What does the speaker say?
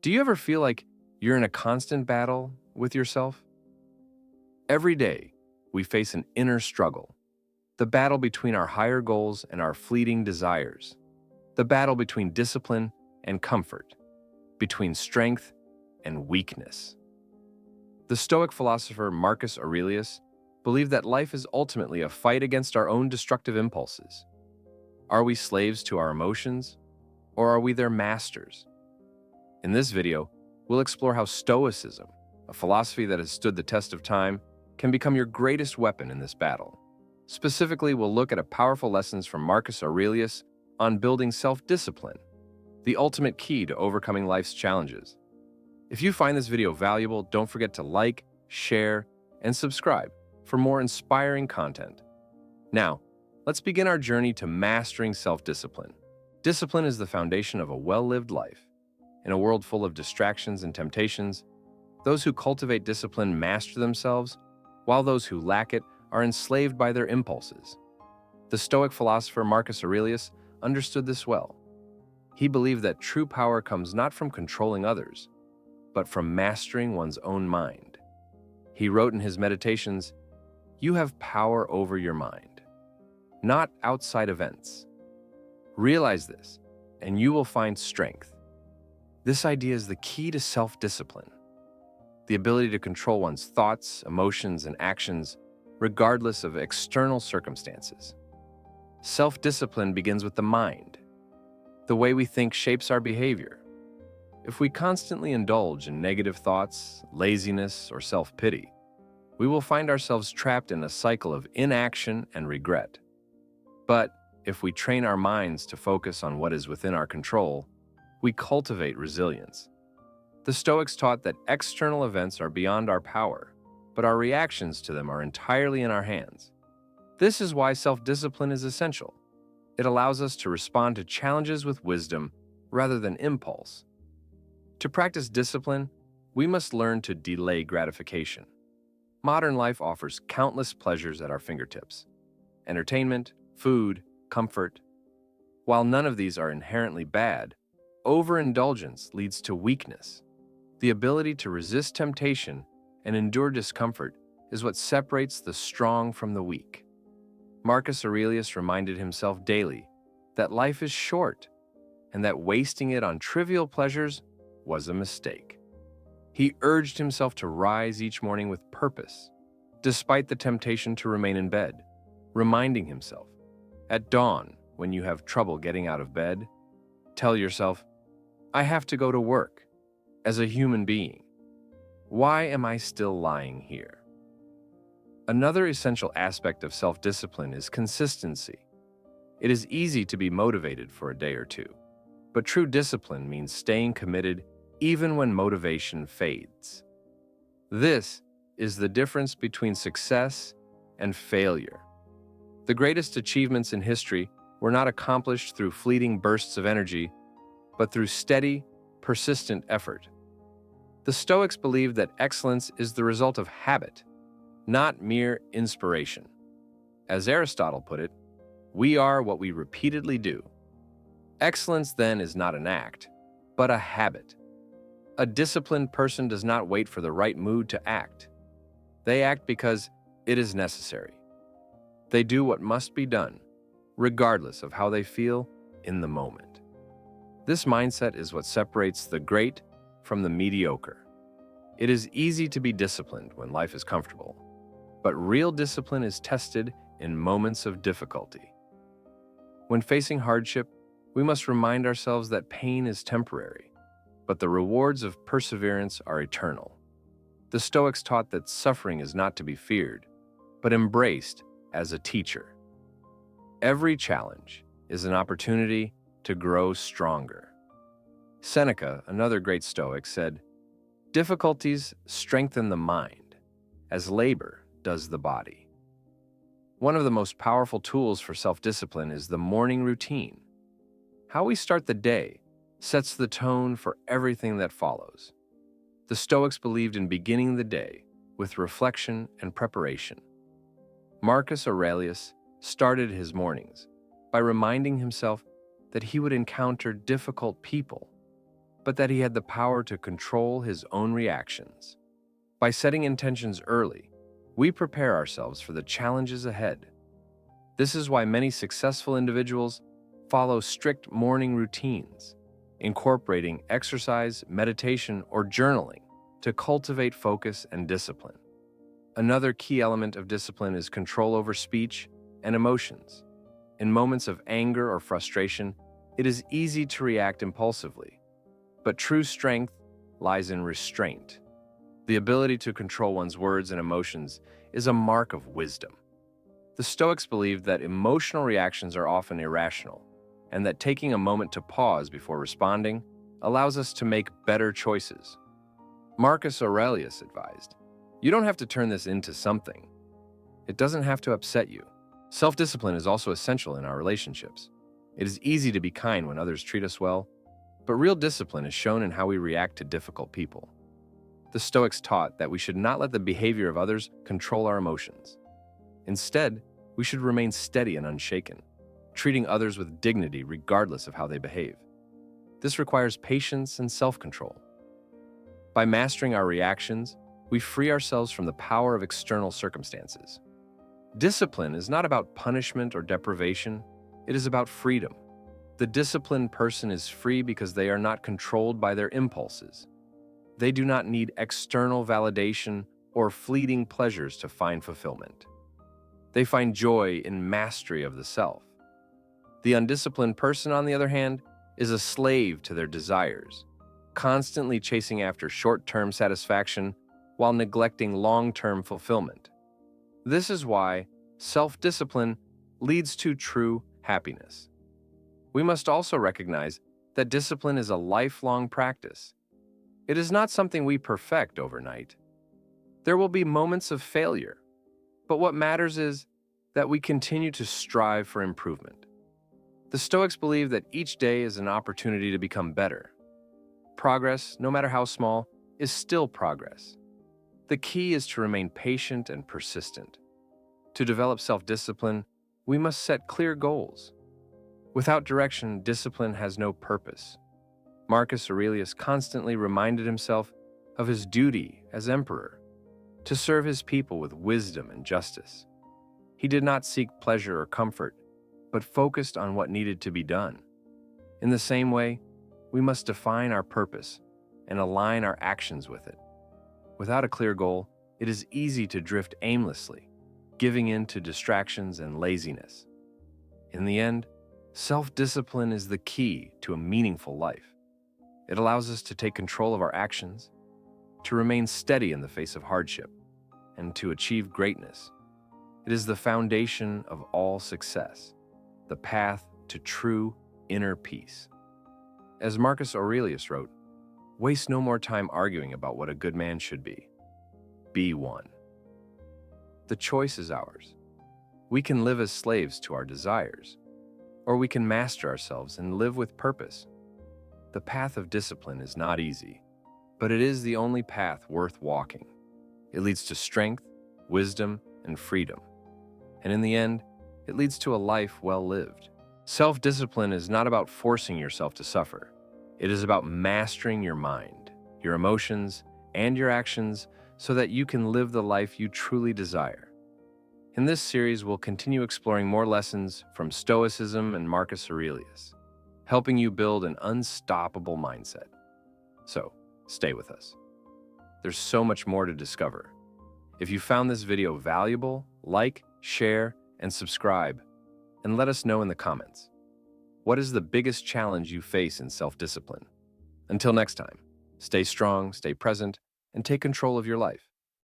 Do you ever feel like you're in a constant battle with yourself? Every day, we face an inner struggle, the battle between our higher goals and our fleeting desires, the battle between discipline and comfort, between strength and weakness. The Stoic philosopher Marcus Aurelius believed that life is ultimately a fight against our own destructive impulses. Are we slaves to our emotions, or are we their masters? In this video, we'll explore how Stoicism, a philosophy that has stood the test of time, can become your greatest weapon in this battle. Specifically, we'll look at powerful lessons from Marcus Aurelius on building self-discipline, the ultimate key to overcoming life's challenges. If you find this video valuable, don't forget to like, share, and subscribe for more inspiring content. Now, let's begin our journey to mastering self-discipline. Discipline is the foundation of a well-lived life. In a world full of distractions and temptations, those who cultivate discipline master themselves, while those who lack it are enslaved by their impulses. The Stoic philosopher Marcus Aurelius understood this well. He believed that true power comes not from controlling others, but from mastering one's own mind. He wrote in his meditations, "You have power over your mind, not outside events. Realize this, and you will find strength." This idea is the key to self-discipline, the ability to control one's thoughts, emotions, and actions, regardless of external circumstances. Self-discipline begins with the mind. The way we think shapes our behavior. If we constantly indulge in negative thoughts, laziness, or self-pity, we will find ourselves trapped in a cycle of inaction and regret. But if we train our minds to focus on what is within our control, we cultivate resilience. The Stoics taught that external events are beyond our power, but our reactions to them are entirely in our hands. This is why self-discipline is essential. It allows us to respond to challenges with wisdom rather than impulse. To practice discipline, we must learn to delay gratification. Modern life offers countless pleasures at our fingertips: entertainment, food, comfort. While none of these are inherently bad, overindulgence leads to weakness. The ability to resist temptation and endure discomfort is what separates the strong from the weak. Marcus Aurelius reminded himself daily that life is short and that wasting it on trivial pleasures was a mistake. He urged himself to rise each morning with purpose, despite the temptation to remain in bed, reminding himself, at dawn, when you have trouble getting out of bed, tell yourself, "I have to go to work. As a human being, why am I still lying here?" Another essential aspect of self-discipline is consistency. It is easy to be motivated for a day or two, but true discipline means staying committed even when motivation fades. This is the difference between success and failure. The greatest achievements in history were not accomplished through fleeting bursts of energy, but through steady, persistent effort. The Stoics believed that excellence is the result of habit, not mere inspiration. As Aristotle put it, we are what we repeatedly do. Excellence, then, is not an act, but a habit. A disciplined person does not wait for the right mood to act. They act because it is necessary. They do what must be done, regardless of how they feel in the moment. This mindset is what separates the great from the mediocre. It is easy to be disciplined when life is comfortable, but real discipline is tested in moments of difficulty. When facing hardship, we must remind ourselves that pain is temporary, but the rewards of perseverance are eternal. The Stoics taught that suffering is not to be feared, but embraced as a teacher. Every challenge is an opportunity to grow stronger. Seneca, another great Stoic, said, "Difficulties strengthen the mind, as labor does the body." One of the most powerful tools for self-discipline is the morning routine. How we start the day sets the tone for everything that follows. The Stoics believed in beginning the day with reflection and preparation. Marcus Aurelius started his mornings by reminding himself that he would encounter difficult people. but that he had the power to control his own reactions. By setting intentions early, we prepare ourselves for the challenges ahead. This is why many successful individuals follow strict morning routines, incorporating exercise, meditation, or journaling to cultivate focus and discipline. Another key element of discipline is control over speech and emotions. In moments of anger or frustration, it is easy to react impulsively, but true strength lies in restraint. The ability to control one's words and emotions is a mark of wisdom. The Stoics believed that emotional reactions are often irrational, and that taking a moment to pause before responding allows us to make better choices. Marcus Aurelius advised, "You don't have to turn this into something. It doesn't have to upset you." Self-discipline is also essential in our relationships. It is easy to be kind when others treat us well, but real discipline is shown in how we react to difficult people. The Stoics taught that we should not let the behavior of others control our emotions. Instead, we should remain steady and unshaken, treating others with dignity regardless of how they behave. This requires patience and self-control. By mastering our reactions, we free ourselves from the power of external circumstances. Discipline is not about punishment or deprivation, it is about freedom. The disciplined person is free because they are not controlled by their impulses. They do not need external validation or fleeting pleasures to find fulfillment. They find joy in mastery of the self. The undisciplined person, on the other hand, is a slave to their desires, constantly chasing after short-term satisfaction while neglecting long-term fulfillment. This is why self-discipline leads to true happiness. We must also recognize that discipline is a lifelong practice. It is not something we perfect overnight. There will be moments of failure, but what matters is that we continue to strive for improvement. The Stoics believe that each day is an opportunity to become better. Progress, no matter how small, is still progress. The key is to remain patient and persistent. To develop self-discipline, we must set clear goals. Without direction, discipline has no purpose. Marcus Aurelius constantly reminded himself of his duty as emperor, to serve his people with wisdom and justice. He did not seek pleasure or comfort, but focused on what needed to be done. In the same way, we must define our purpose and align our actions with it. Without a clear goal, it is easy to drift aimlessly, giving in to distractions and laziness. In the end, self-discipline is the key to a meaningful life. It allows us to take control of our actions, to remain steady in the face of hardship, and to achieve greatness. It is the foundation of all success, the path to true inner peace. As Marcus Aurelius wrote, "Waste no more time arguing about what a good man should be. Be one." The choice is ours. We can live as slaves to our desires, or we can master ourselves and live with purpose. The path of discipline is not easy, but it is the only path worth walking. It leads to strength, wisdom, and freedom. And in the end, it leads to a life well lived. Self-discipline is not about forcing yourself to suffer. It is about mastering your mind, your emotions, and your actions so that you can live the life you truly desire. In this series, we'll continue exploring more lessons from Stoicism and Marcus Aurelius, helping you build an unstoppable mindset. So, stay with us. There's so much more to discover. If you found this video valuable, like, share, and subscribe, and let us know in the comments. What is the biggest challenge you face in self-discipline? Until next time, stay strong, stay present, and take control of your life.